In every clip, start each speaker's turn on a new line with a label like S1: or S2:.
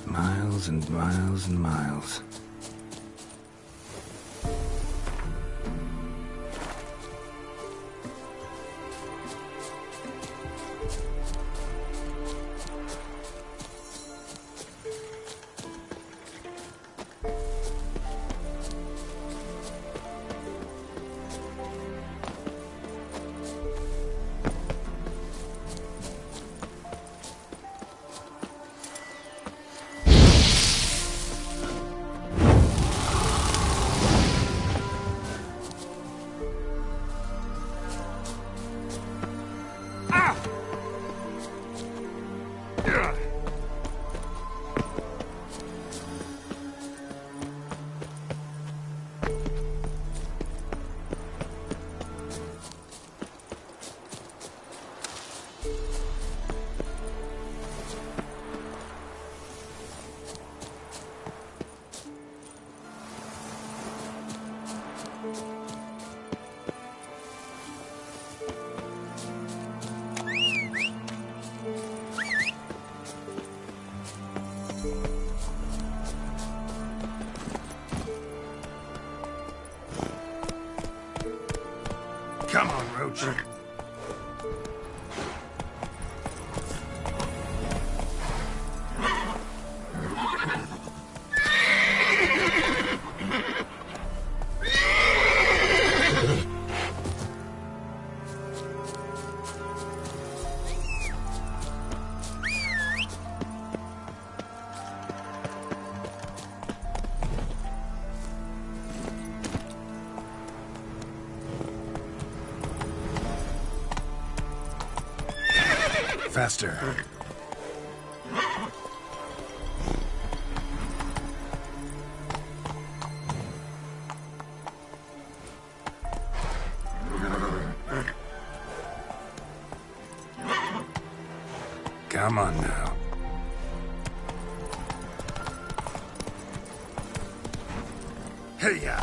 S1: Miles and miles and miles. Roach. Faster. Come on now. Hey-ya!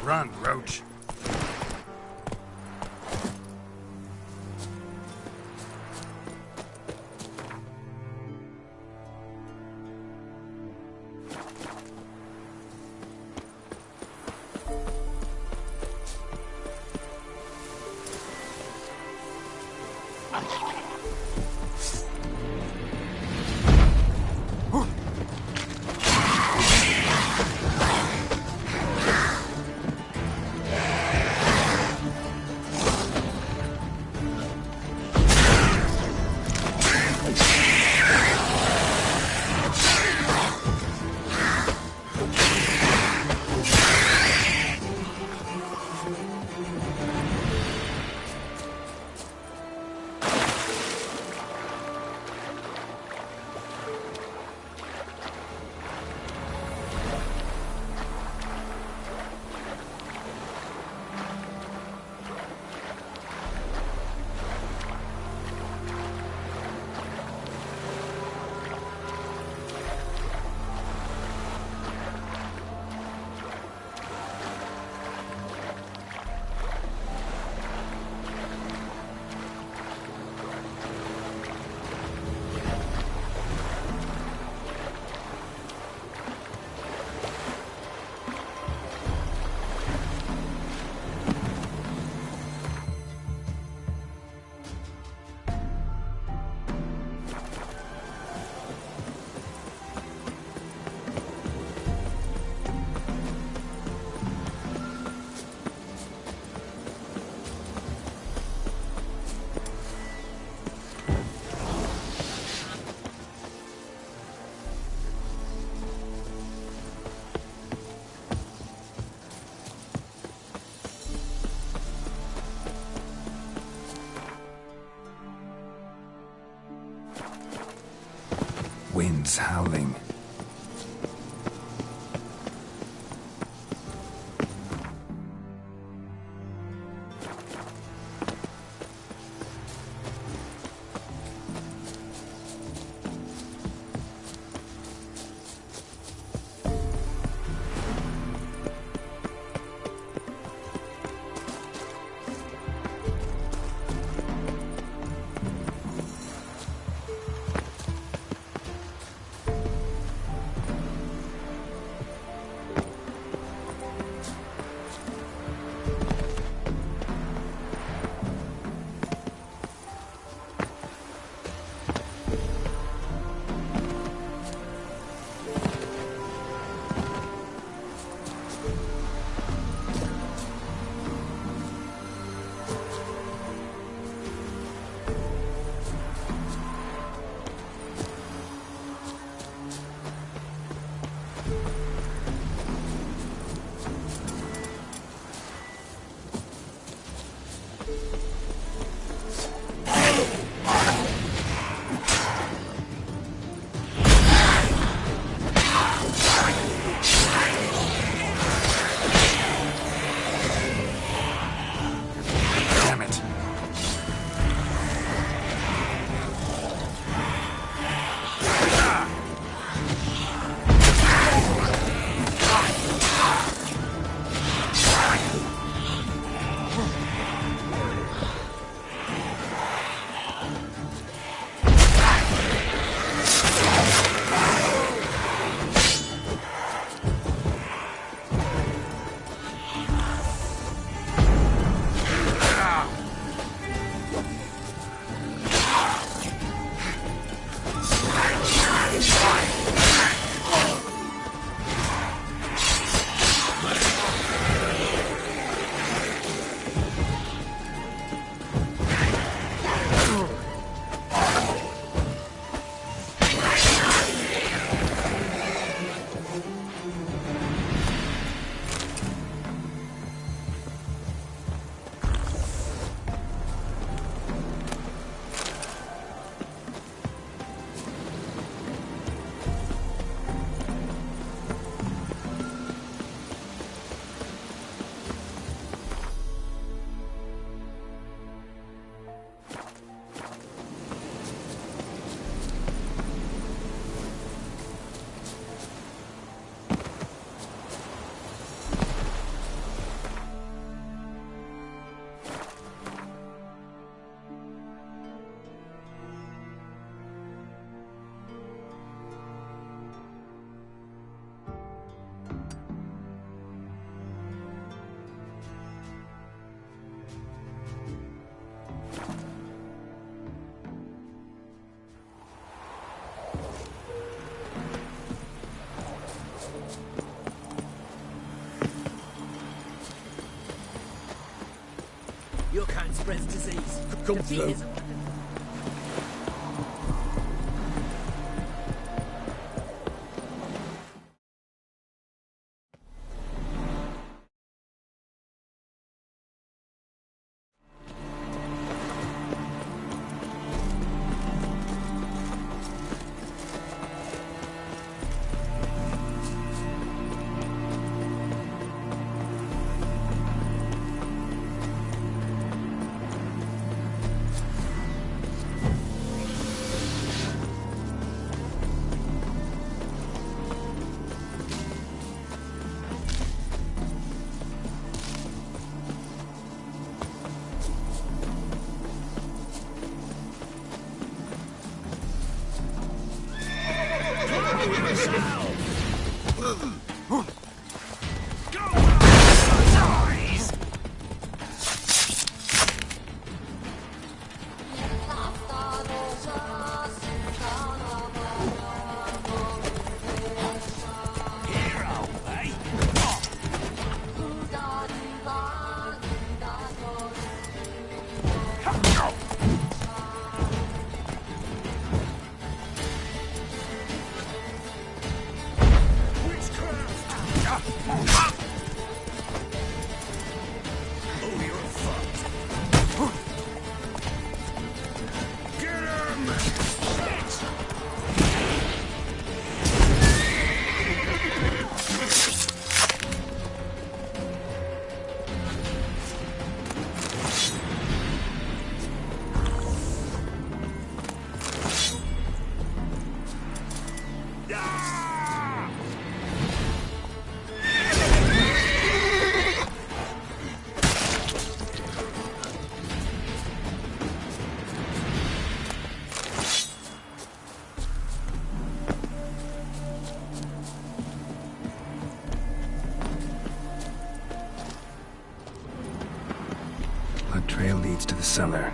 S1: Run, Roach. Winds howling.
S2: Your kind spreads disease.
S3: Come
S2: Defeat
S3: through.
S2: is-
S1: Blood trail leads to the cellar.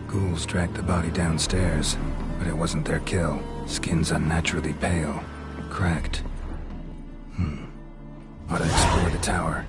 S1: Ghouls dragged the body downstairs, but it wasn't their kill. Skin's unnaturally pale, cracked. Ought to explore the tower.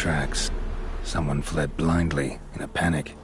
S1: tracks. Someone fled blindly, in a panic.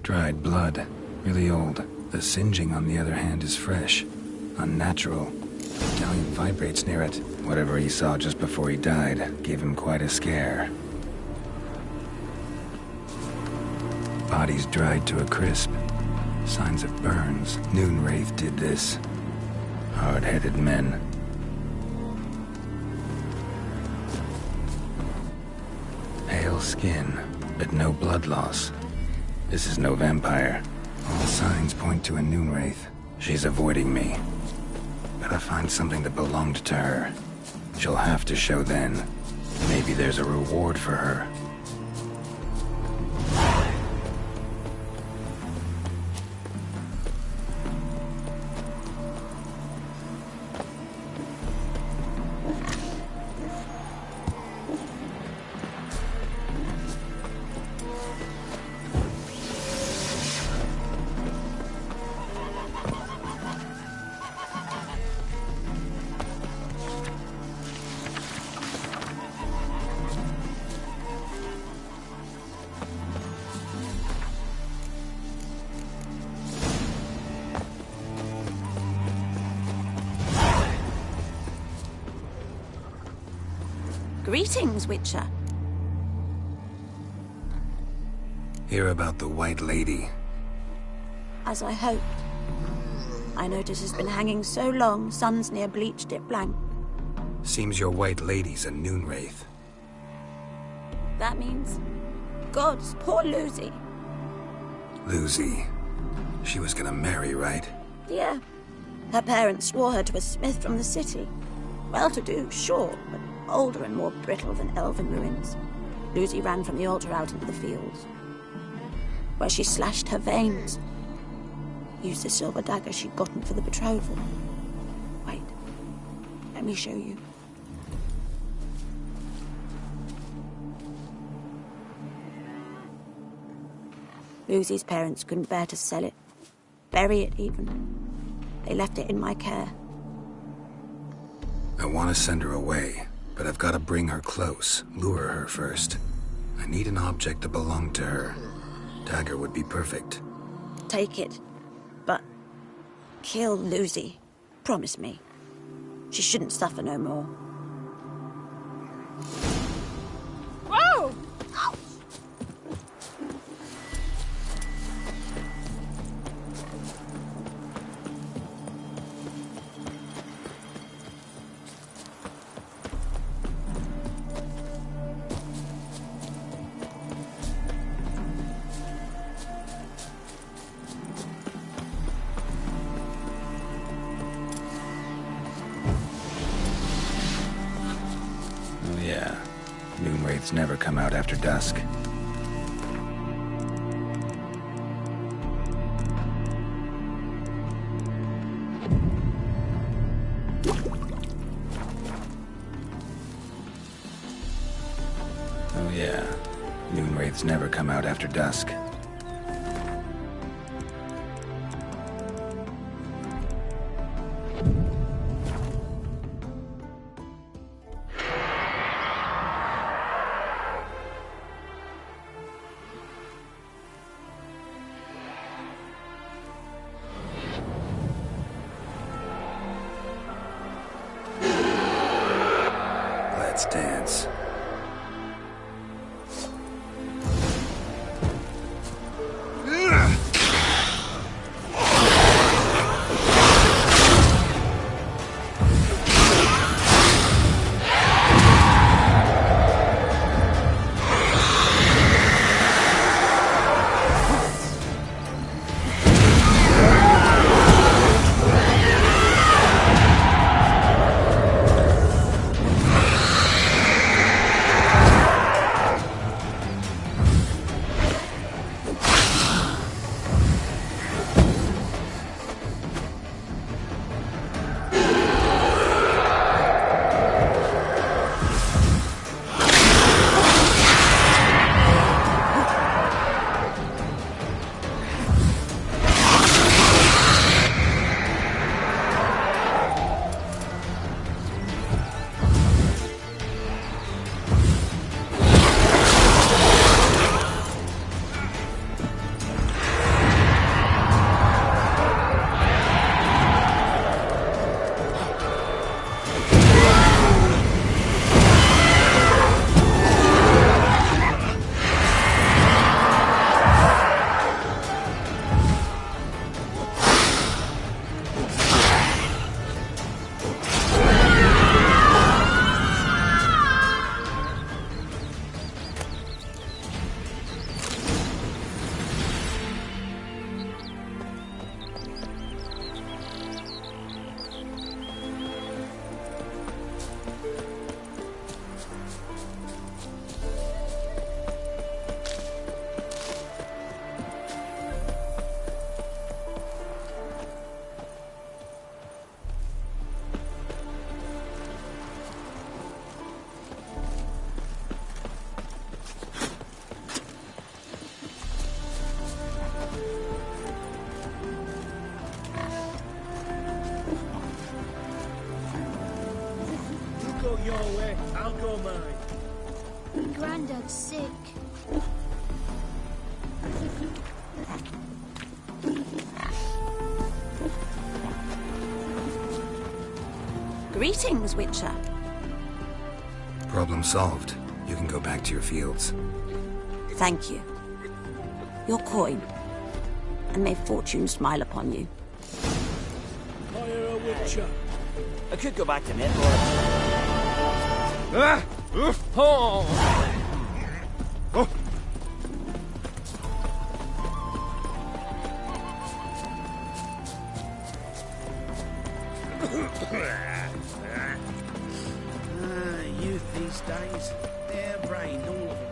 S1: Dried blood. Really old. The singeing, on the other hand, is fresh. Unnatural. The medallion vibrates near it. Whatever he saw just before he died gave him quite a scare. Body's dried to a crisp. Signs of burns. Noonwraith did this. Hard-headed men. Pale skin, but no blood loss. This is no vampire. All signs point to a Noonwraith. She's avoiding me. Gotta find something that belonged to her. She'll have to show then. Maybe there's a reward for her.
S2: Greetings, Witcher.
S1: Hear about the White Lady.
S2: As I hoped. I notice it's been hanging so long, sun's near bleached it blank.
S1: Seems your White Lady's a Noonwraith.
S2: That means... Gods, poor Lucy.
S1: Lucy. She was gonna marry, right?
S2: Yeah. Her parents swore her to a smith from the city. Well-to-do, sure, but older and more brittle than elven ruins. Lucy ran from the altar out into the fields, where she slashed her veins. Used the silver dagger she'd gotten for the betrothal. Wait, let me show you. Lucy's parents couldn't bear to sell it, bury it even. They left it in my care.
S1: I want to send her away, but I've got to bring her close, lure her first. I need an object that belonged to her. Dagger would be perfect.
S2: Take it, but kill Lucy. Promise me. She shouldn't suffer no more.
S3: Whoa!
S1: wraiths never come out after dusk. Oh yeah, noon wraiths never come out after dusk. Let's dance.
S4: Go your way, I'll go mine.
S5: Grandad's sick.
S2: Greetings, Witcher.
S1: Problem solved. You can go back to your fields.
S2: Thank you. Your coin. And may fortune smile upon you.
S4: Hire a witcher.
S6: I could go back to Midlord.
S4: Youth these days, they're brained, all of them.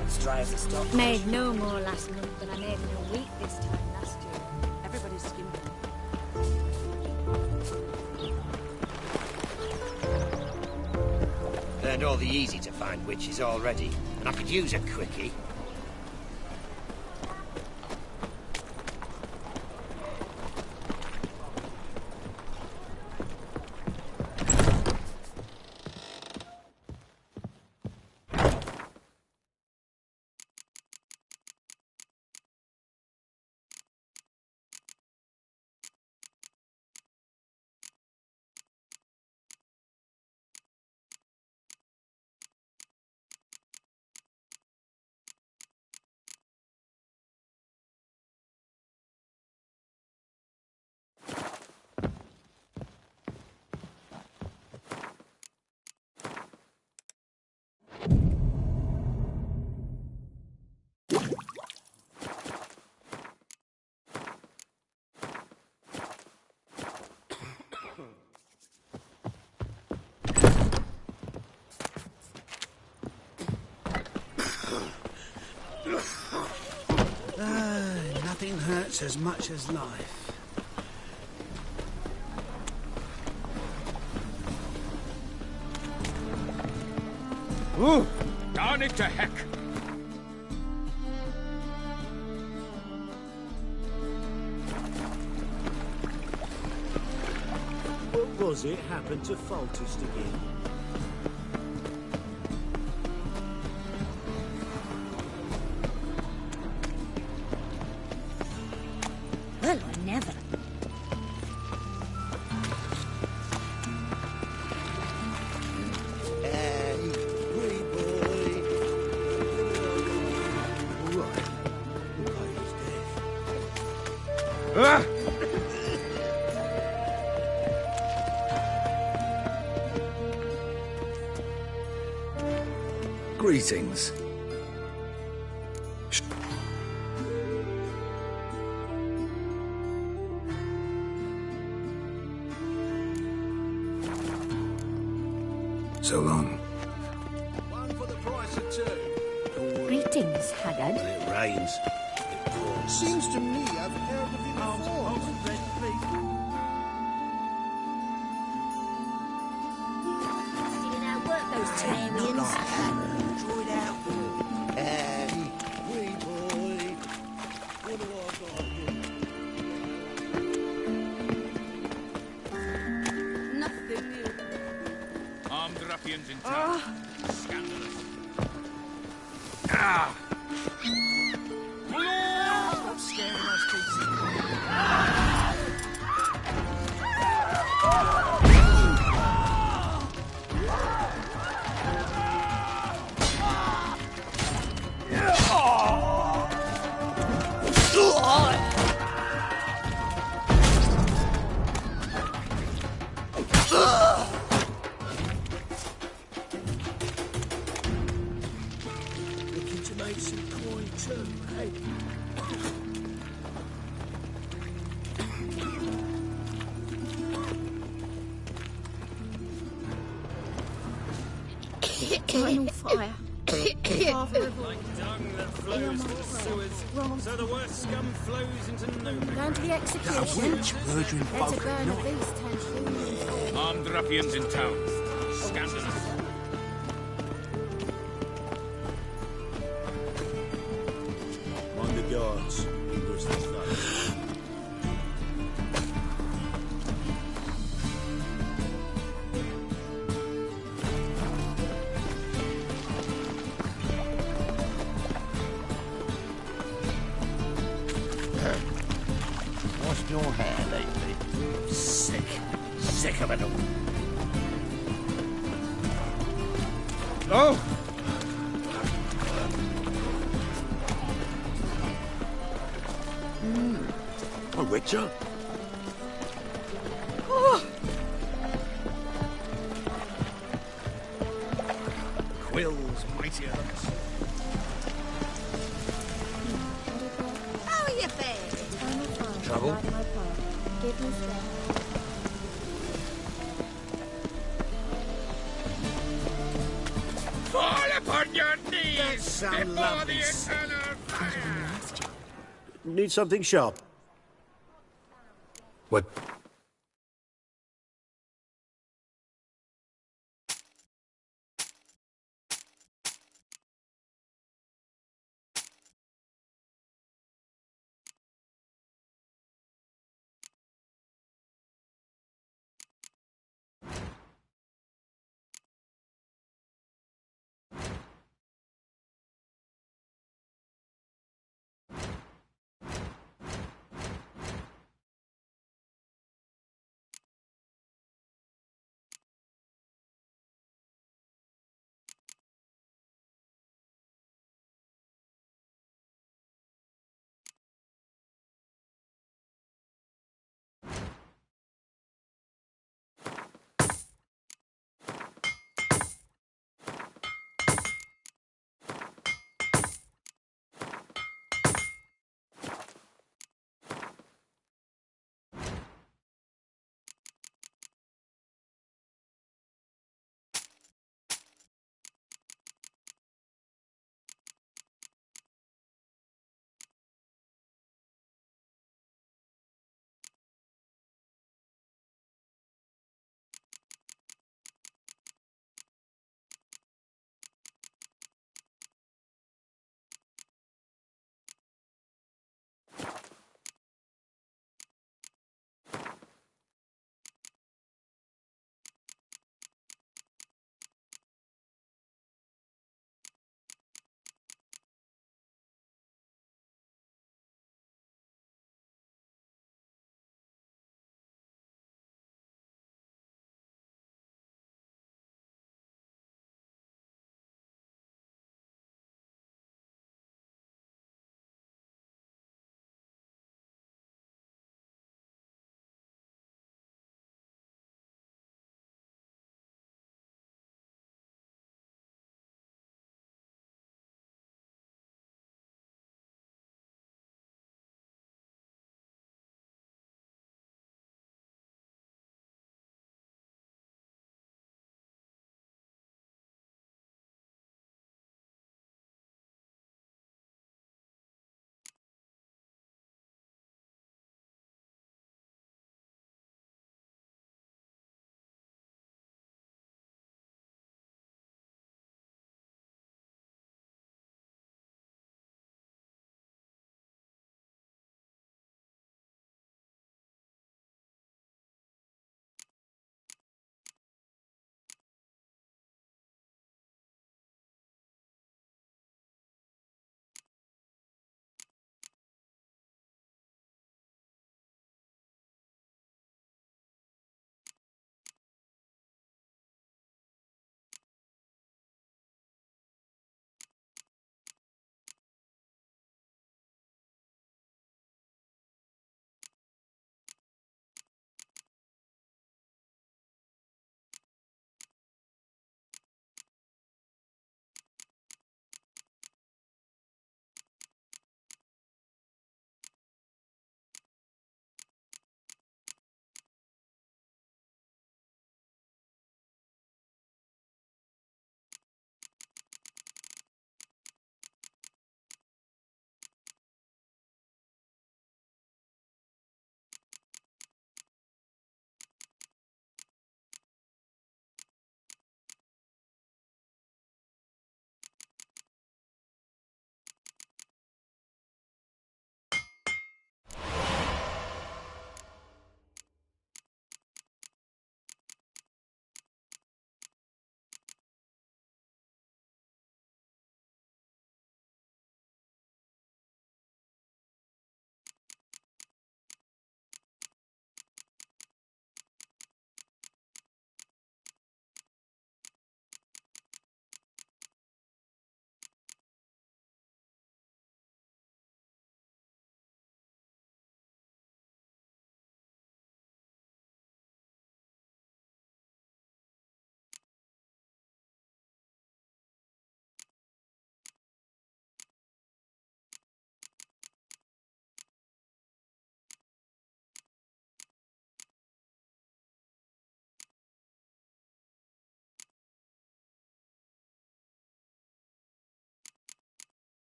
S6: Mum's dry as a stock.
S3: Made no more last month than I made in a week this time last year.
S2: Everybody's skimping.
S5: Learned all the easy-to-find witches already, and I could use a quickie.
S4: Nothing hurts as much as life.
S7: Ooh, darn it to heck!
S4: What was it happened to Foltest again?
S3: Well, or never.
S1: Greetings. So long.
S4: One for the price of two.
S3: Greetings, Haggard.
S4: When it rains, it pours.
S8: Seems to me I've heard of it before.
S3: Seeing how work those Tamrians.
S4: Draw it out. Wee boy. What do I got to do?
S2: Nothing new.
S7: Armed ruffians in town. Scandalous. Ah!
S4: Stop scaring us, PC. Looking to make some coin too, eh?
S2: Eternal fire. Father of all.
S7: Dung that flows into sewers, so the worst scum flows into nowhere.
S2: Going to the execution.
S4: Murdering
S2: Better burn at least 10 humans.
S7: Armed ruffians in town. Scandalous.
S4: Mind the guards. Where's the stuff?
S5: Washed your hair lately? Sick. Sick of it all.
S7: Oh!
S5: A witcher?
S7: Quills, mighty oaks.
S3: How are you faring?
S5: Trouble?
S3: Give me strength.
S7: Fall upon your knees!
S4: some lovely scene.
S9: Need something sharp.
S1: What?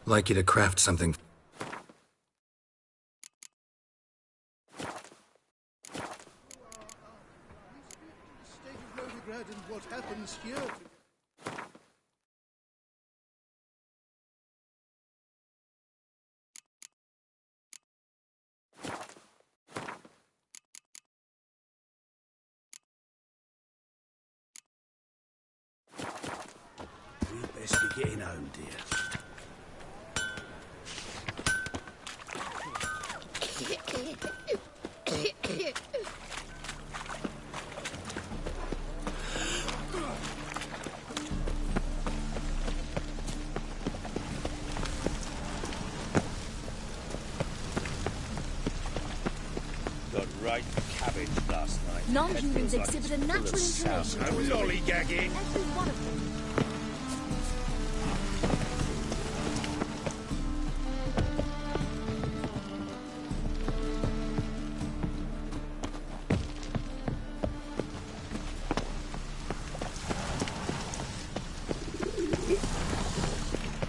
S1: Like you to craft something.
S8: State of Novigrad and what happens here.
S4: We'd best be getting home, dear.
S5: Got right cabbage last night.
S3: Non-humans exhibit a natural inclination
S5: No
S3: towards
S5: lollygagging.
S3: every one of them.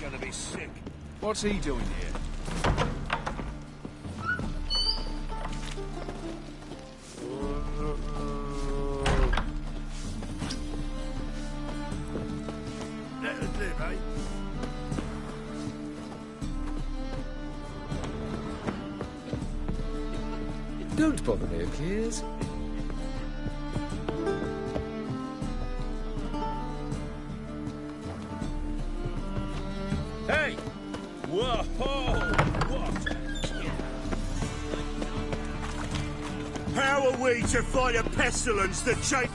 S5: Gonna be sick.
S9: What's he doing here?
S4: Let us live, eh?
S9: Don't bother me, please.
S5: Hey! Whoa! What?
S4: How are we to fight a pestilence that chase...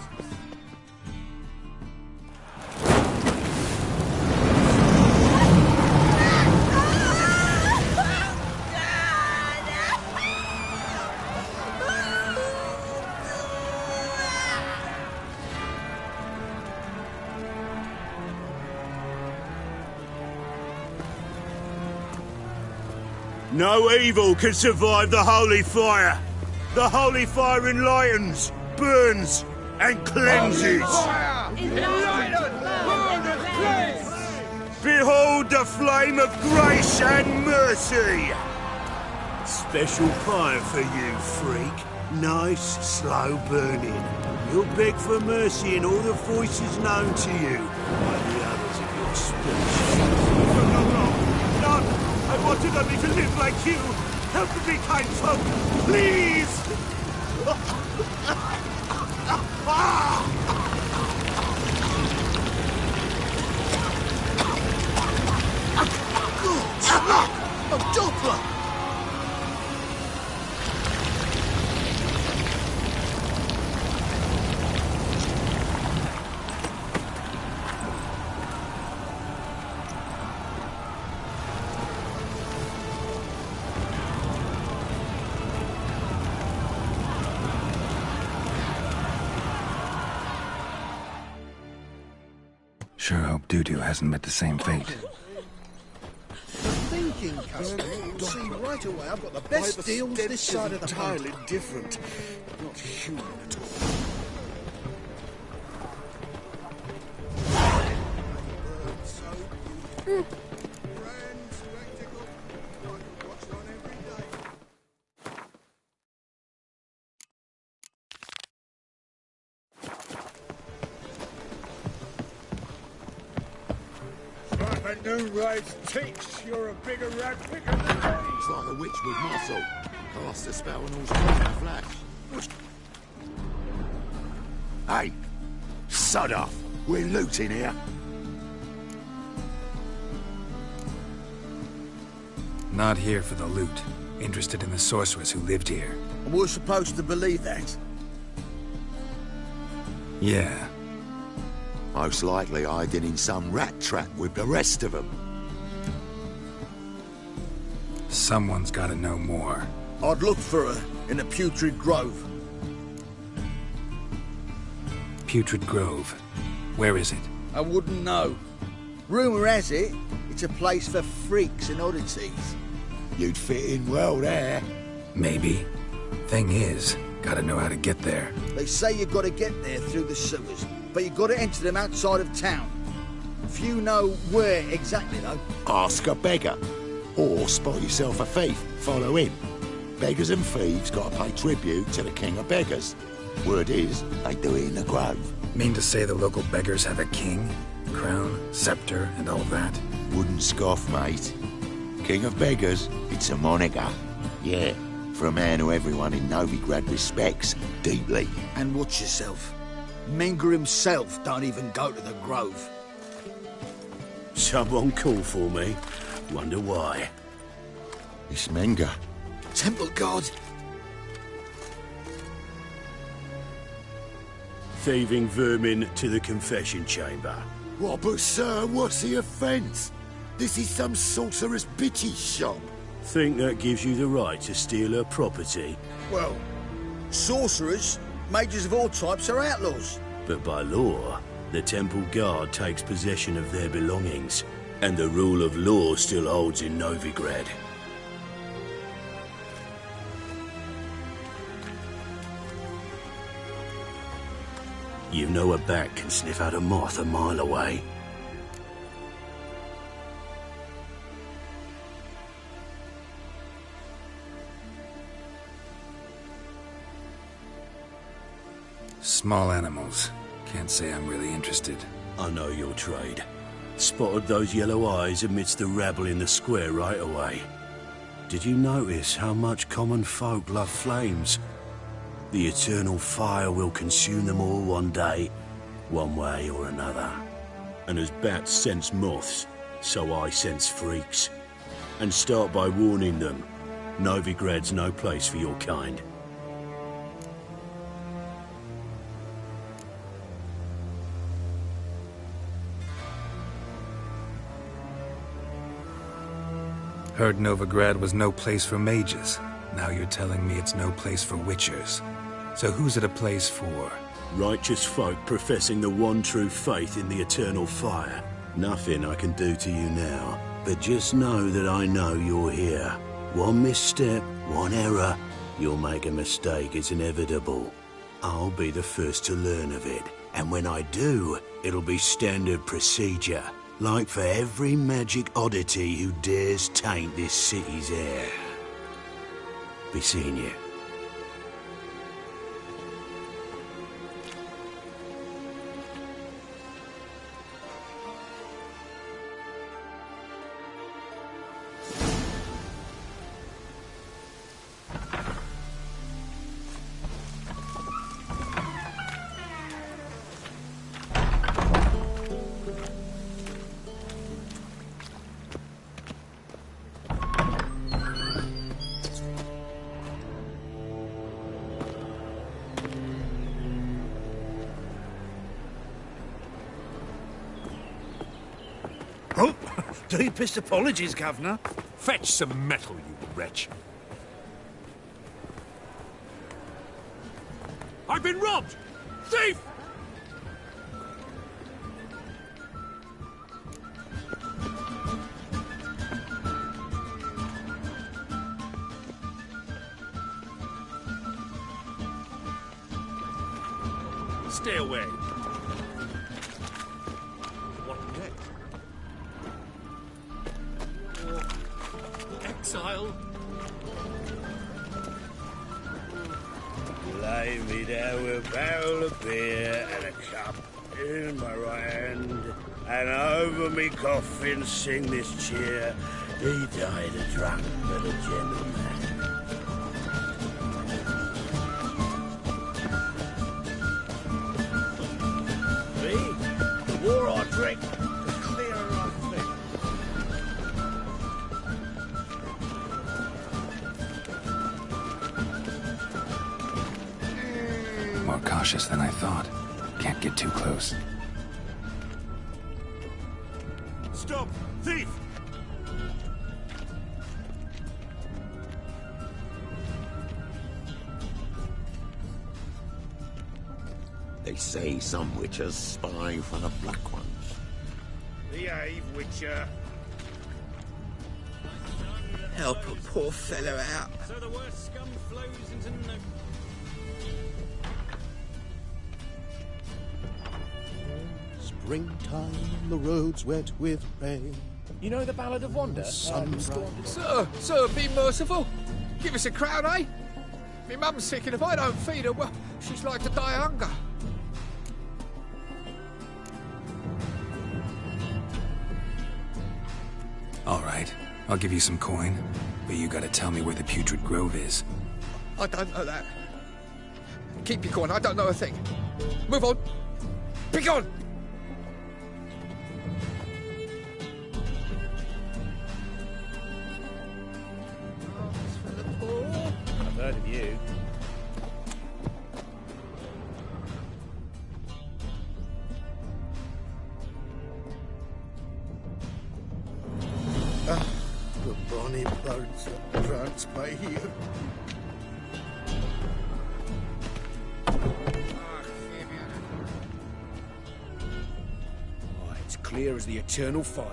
S4: No evil can survive the holy fire. The holy fire enlightens, burns, and cleanses. Behold the flame of grace and mercy. Special fire for you, freak. Nice, slow burning. You'll beg for mercy in all the voices known to you by the others of your species. None. I wanted only to live like you. Help me, kind folk, please!
S8: A Doppler!
S1: Sure hope Dudu hasn't met the same fate.
S8: Thinking customer, you'll see right away I've got the best deals this side of the pond.
S4: entirely different. Not human at all.
S8: Grand spectacle. I could watch one every day.
S4: Strike a new raid's teats. You're a bigger rat picker than me.
S10: It's like a witch with muscle. Cast a spell and all's gone in a flash.
S5: Hey! Sod off! We're looting here.
S1: Not here for the loot. Interested in the sorceress who lived here.
S11: And we're supposed to believe that?
S1: Yeah.
S5: Most likely hiding in some rat trap with the rest of them.
S1: Someone's gotta know more.
S11: I'd look for her in the Putrid Grove.
S1: Putrid Grove. Where is it?
S11: I wouldn't know. Rumour has it, it's a place for freaks and oddities.
S5: You'd fit in well there.
S1: Maybe. Thing is, gotta know how to get there.
S11: They say you gotta get there through the sewers, but you gotta enter them outside of town. Few know where exactly, though.
S10: Ask a beggar. Or spot yourself a thief. Follow him. Beggars and thieves gotta pay tribute to the king of beggars. Word is, they do it in the grove.
S1: Mean to say the local beggars have a king, crown, scepter, and all that?
S10: Wouldn't scoff, mate. King of beggars, it's a moniker. Yeah, for a man who everyone in Novigrad respects deeply.
S11: And watch yourself. Menger himself don't even go to the grove.
S4: Someone called for me. Wonder why.
S10: It's Menger.
S11: Temple God.
S4: Thieving vermin to the confession chamber.
S10: What, but sir, what's the offence? This is some sorcerer's bitchy shop.
S4: Think that gives you the right to steal her property?
S11: Well, sorcerers, mages of all types are outlaws.
S4: But by law, the temple guard takes possession of their belongings, and the rule of law still holds in Novigrad. You know a bat can sniff out a moth a mile away.
S1: Small animals. Can't say I'm really interested.
S4: I know your trade. Spotted those yellow eyes amidst the rabble in the square right away. Did you notice how much common folk love flames? The eternal fire will consume them all one day, one way or another. And as bats sense moths, so I sense freaks. And start by warning them, Novigrad's no place for your kind.
S1: Heard Novigrad was no place for mages. Now you're telling me it's no place for witchers. So who's it a place for?
S4: Righteous folk professing the one true faith in the eternal fire. Nothing I can do to you now, but just know that I know you're here. One misstep, one error, you'll make a mistake, it's inevitable. I'll be the first to learn of it, and when I do, it'll be standard procedure, like for every magic oddity who dares taint this city's air. Be seeing you.
S8: Oh, deepest apologies, Governor.
S12: Fetch some metal, you wretch. I've been robbed! Thief! Stay away. What next? Exile.
S4: Lay me down with a barrel of beer and a cup in my right hand, and over me coffin sing this cheer. He died a drunk but a gentleman. Me? The war I drink, the clearer I think.
S1: More cautious than I thought. Can't get too close.
S4: Stop! Thief!
S10: They say some witchers spy for the black ones.
S4: Behave, Witcher.
S11: Help a poor fellow out.
S7: So the worst scum flows into no...
S8: Springtime, the roads wet with rain.
S9: You know the Ballad of Wanda?
S8: Sunrise.
S9: Sir, be merciful. Give us a crown, eh? My mum's sick, and if I don't feed her, well, she's like to die of hunger.
S1: All right, I'll give you some coin, but you gotta tell me where the Putrid Grove is.
S9: I don't know that. Keep your coin, I don't know a thing. Move on. Be gone!
S7: I've heard of you.
S8: The bonny birds that prance by here.
S7: Oh, it's clear as the eternal fire.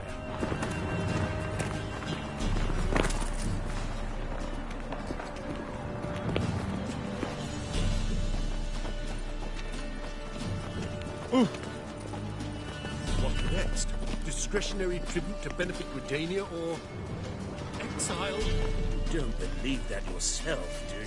S12: What next? Discretionary tribute to benefit Redania or exile?
S4: You don't believe that yourself, do you?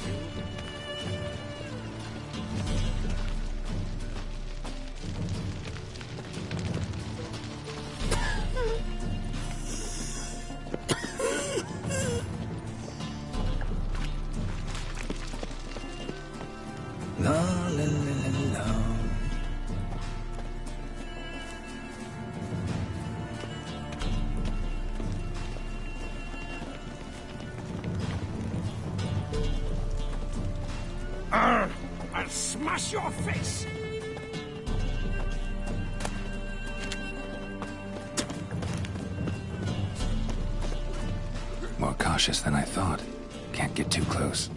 S1: La la la la la.
S12: I'll smash your face!
S1: More cautious than I thought. Can't get too close.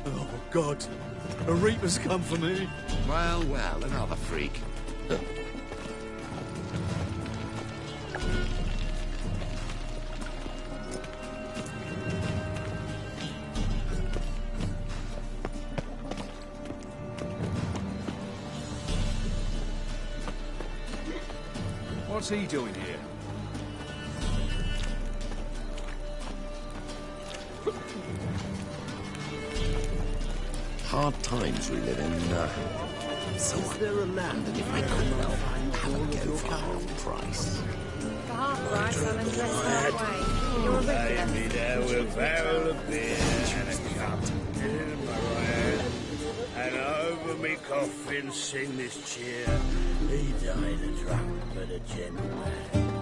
S7: Oh, God. A Reaper's come for me.
S10: Well, well, another freak.
S9: What's he doing here?
S10: Hard times we live in. So
S4: Is there a land
S10: if I could well have a go for half price.
S3: For half price, I'll undress halfway. You're ridiculous.
S4: me there with a barrel of beer and a cup in my hand, and over me coffin sing this cheer. He died a drunk but a gentleman.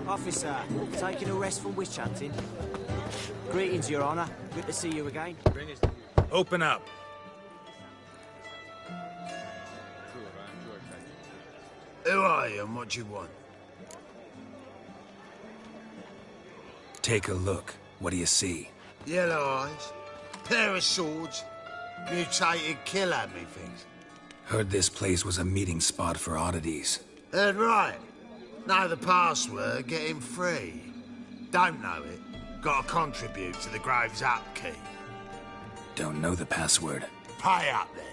S6: Officer, taking a rest from witch hunting. Greetings, Your Honour. Good to see you again.
S12: Open up.
S4: Who are you and what do you want?
S1: Take a look. What do you see?
S4: Yellow eyes, pair of swords, mutated killer, methinks.
S1: Heard this place was a meeting spot for oddities.
S4: Heard right. Know the password, get him free. Don't know it, gotta contribute to the Grove's upkeep.
S1: Don't know the password.
S4: Pay up then.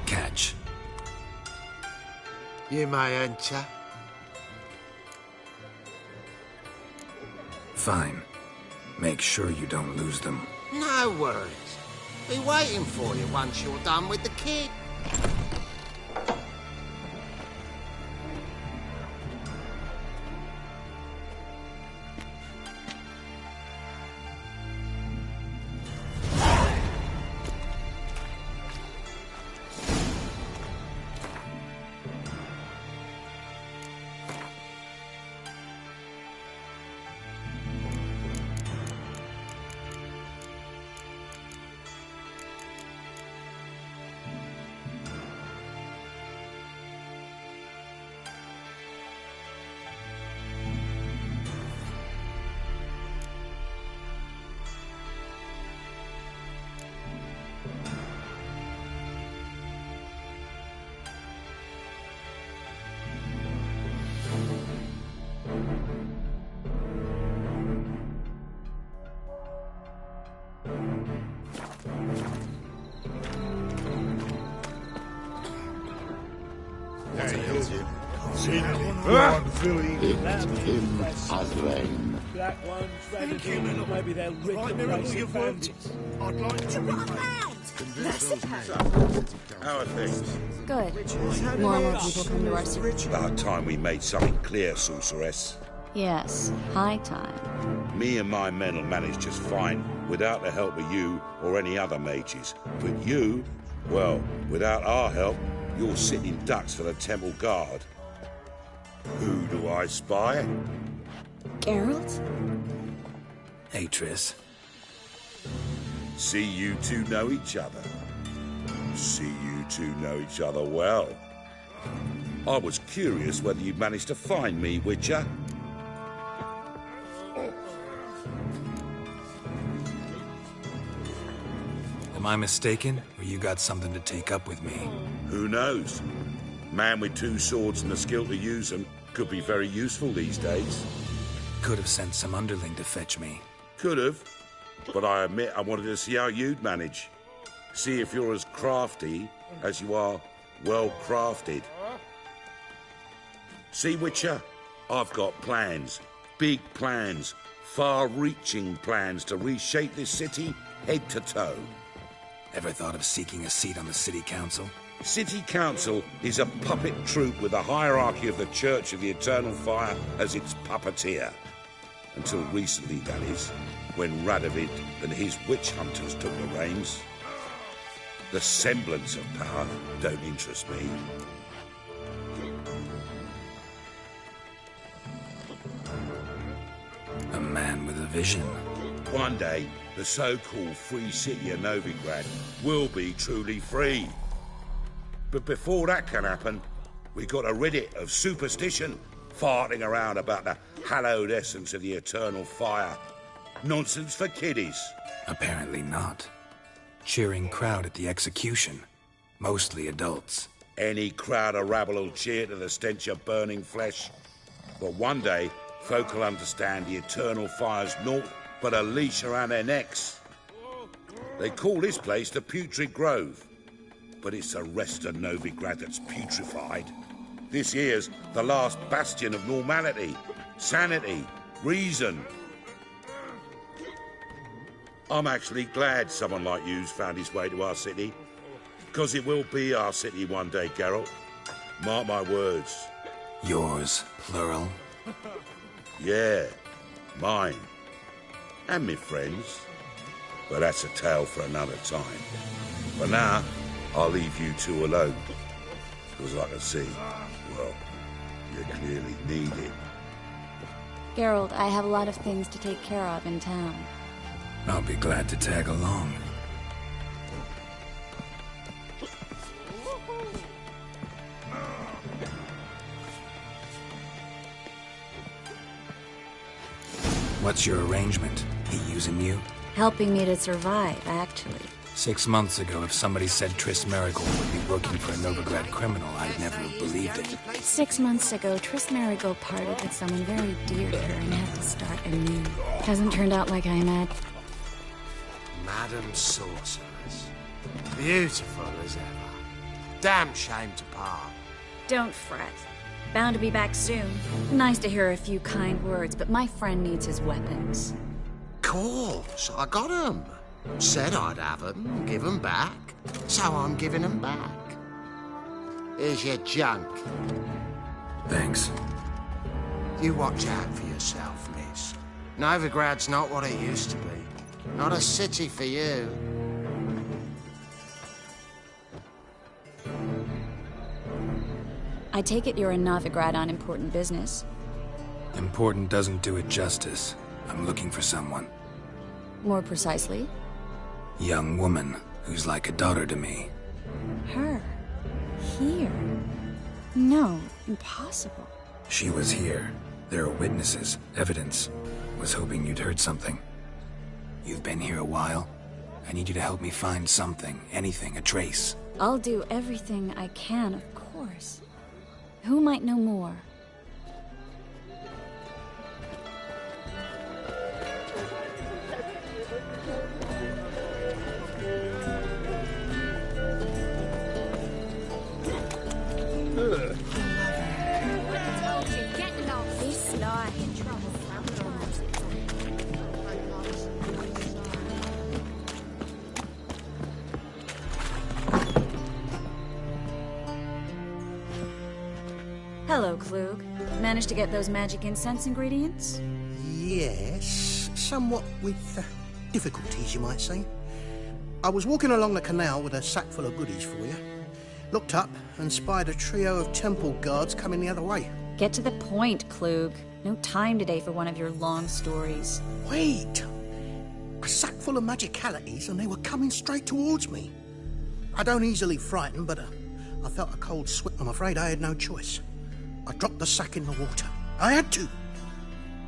S1: Catch.
S4: You may enter.
S1: Fine. Make sure you don't lose them.
S5: No worries. Be waiting for you once you're done with the kid.
S10: It's him as rain.
S4: Black ones, thank you. Maybe they'll rid the place of bandits. I'd like to
S5: How are things?
S3: Good. More and more people come to our city.
S5: About time we made something clear, sorceress.
S3: Yes, high time.
S5: Me and my men will manage just fine without the help of you or any other mages. But you, well, without our help, you're sitting ducks for the temple guard. Who do I spy?
S2: Geralt?
S1: Hey, Triss.
S5: See you two know each other. See you two know each other well. I was curious whether you'd managed to find me, Witcher.
S1: Am I mistaken, or you got something to take up with me?
S5: Who knows? Man with two swords and the skill to use them could be very useful these days.
S1: Could have sent some underling to fetch me.
S5: Could have, but I admit I wanted to see how you'd manage. See if you're as crafty as you are well-crafted. See, Witcher, I've got plans. Big plans. Far-reaching plans to reshape this city head to toe.
S1: Ever thought of seeking a seat on the city council?
S5: City Council is a puppet troupe with the hierarchy of the Church of the Eternal Fire as its puppeteer. Until recently, that is, when Radovid and his witch hunters took the reins. The semblance of power don't interest me.
S1: A man with a vision.
S5: One day, the so-called free city of Novigrad will be truly free. But before that can happen, we got to rid it of superstition, farting around about the hallowed essence of the eternal fire. Nonsense for kiddies.
S1: Apparently not. Cheering crowd at the execution. Mostly adults.
S5: Any crowd of rabble will cheer to the stench of burning flesh. But one day, folk will understand the eternal fire's naught but a leash around their necks. They call this place the Putrid Grove. But it's the rest of Novigrad that's putrefied. This here's the last bastion of normality, sanity, reason. I'm actually glad someone like you's found his way to our city. Because it will be our city one day, Geralt. Mark my words.
S1: Yours, plural.
S5: Yeah, mine. And me friends. But that's a tale for another time. For now, I'll leave you two alone. Because I can see, well, you clearly need it.
S3: Geralt, I have a lot of things to take care of in town.
S1: I'll be glad to tag along. What's your arrangement? He using you?
S3: Helping me to survive, actually.
S1: 6 months ago, if somebody said Triss Merigold would be working for a Novigrad criminal, I'd never have believed it.
S3: 6 months ago, Triss Merigold parted with someone very dear to her and had to start anew. Hasn't turned out like I imagined.
S13: Madam Sorceress. Beautiful as ever. Damn shame to part.
S3: Don't fret. Bound to be back soon. Nice to hear a few kind words, but my friend needs his weapons.
S13: Course, I got 'em. Said I'd have 'em, give 'em back. So I'm giving 'em back. Here's your junk.
S1: Thanks.
S13: You watch out for yourself, miss. Novigrad's not what it used to be. Not a city for you.
S3: I take it you're in Novigrad on important business.
S1: Important doesn't do it justice. I'm looking for someone.
S3: More precisely?
S1: Young woman who's like a daughter to me.
S3: Her? Here? No, impossible.
S1: She was here. There are witnesses, evidence. Was hoping you'd heard something. You've been here a while. I need you to help me find something, anything, a trace.
S3: I'll do everything I can, of course. Who might know more? Hello, Klug. Managed to get those magic incense ingredients?
S8: Yes, somewhat with difficulties, you might say. I was walking along the canal with a sack full of goodies for you. Looked up and spied a trio of temple guards coming the other way.
S3: Get to the point, Klug. No time today for one of your long stories.
S8: Wait! A sack full of magicalities and they were coming straight towards me. I don't easily frighten, but I felt a cold sweat. I'm afraid I had no choice. I dropped the sack in the water. I had to.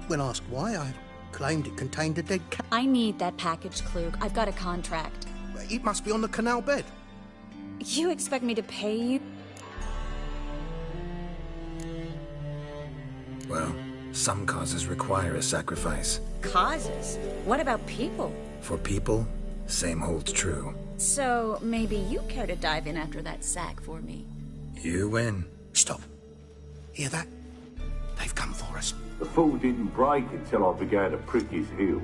S8: When asked why, I claimed it contained a dead cat.
S3: I need that package, Klug. I've got a contract.
S8: It must be on the canal bed.
S3: You expect me to pay you?
S1: Well, some causes require a sacrifice.
S3: Causes? What about people?
S1: For people, same holds true.
S3: So, maybe you care to dive in after that sack for me?
S1: You win.
S8: Stop. Hear that? They've come for us.
S14: The fool didn't break until I began to prick his heels.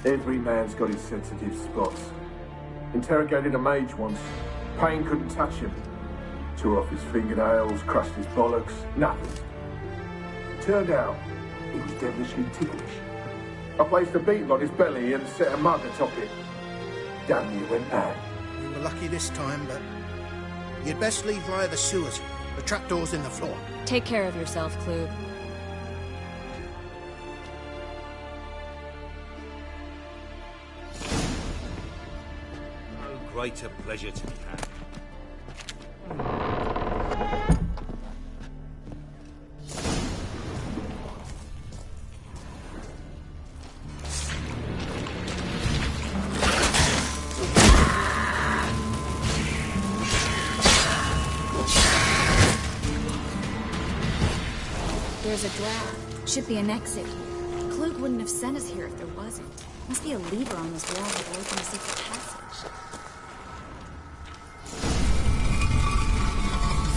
S14: Every man's got his sensitive spots. Interrogated a mage once. Pain couldn't touch him. Tore off his fingernails, crushed his bollocks, nothing. Turned out, he was devilishly ticklish. I placed a beetle on his belly and set a mug atop it. Damn near went mad.
S8: We were lucky this time, but you'd best leave via the sewers. The trapdoor's in the floor.
S3: Take care of yourself, Klug.
S4: No greater pleasure to be had.
S3: There's a draft. Should be an exit here. Klug wouldn't have sent us here if there wasn't. Must be a lever on this wall that will open a secret passage.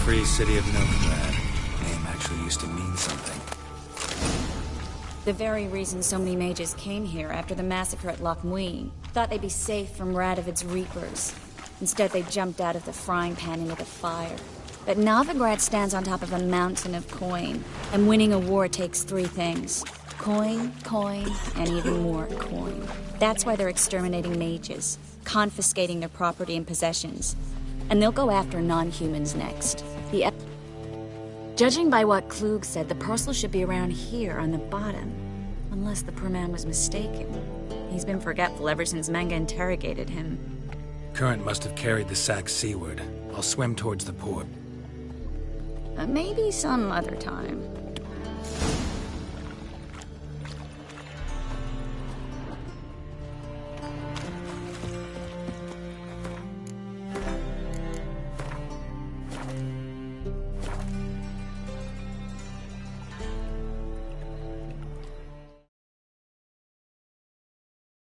S1: Free City of Novigrad. Name actually used to mean something.
S3: The very reason so many mages came here after the massacre at Loch Muin. Thought they'd be safe from Radovid's reapers. Instead, they jumped out of the frying pan into the fire. But Novigrad stands on top of a mountain of coin, and winning a war takes three things. Coin, coin, and even more coin. That's why they're exterminating mages, confiscating their property and possessions. And they'll go after non-humans next. Judging by what Klug said, the parcel should be around here on the bottom. Unless the poor man was mistaken. He's been forgetful ever since Manga interrogated him.
S1: Current must have carried the sack seaward. I'll swim towards the port.
S3: Maybe some other time.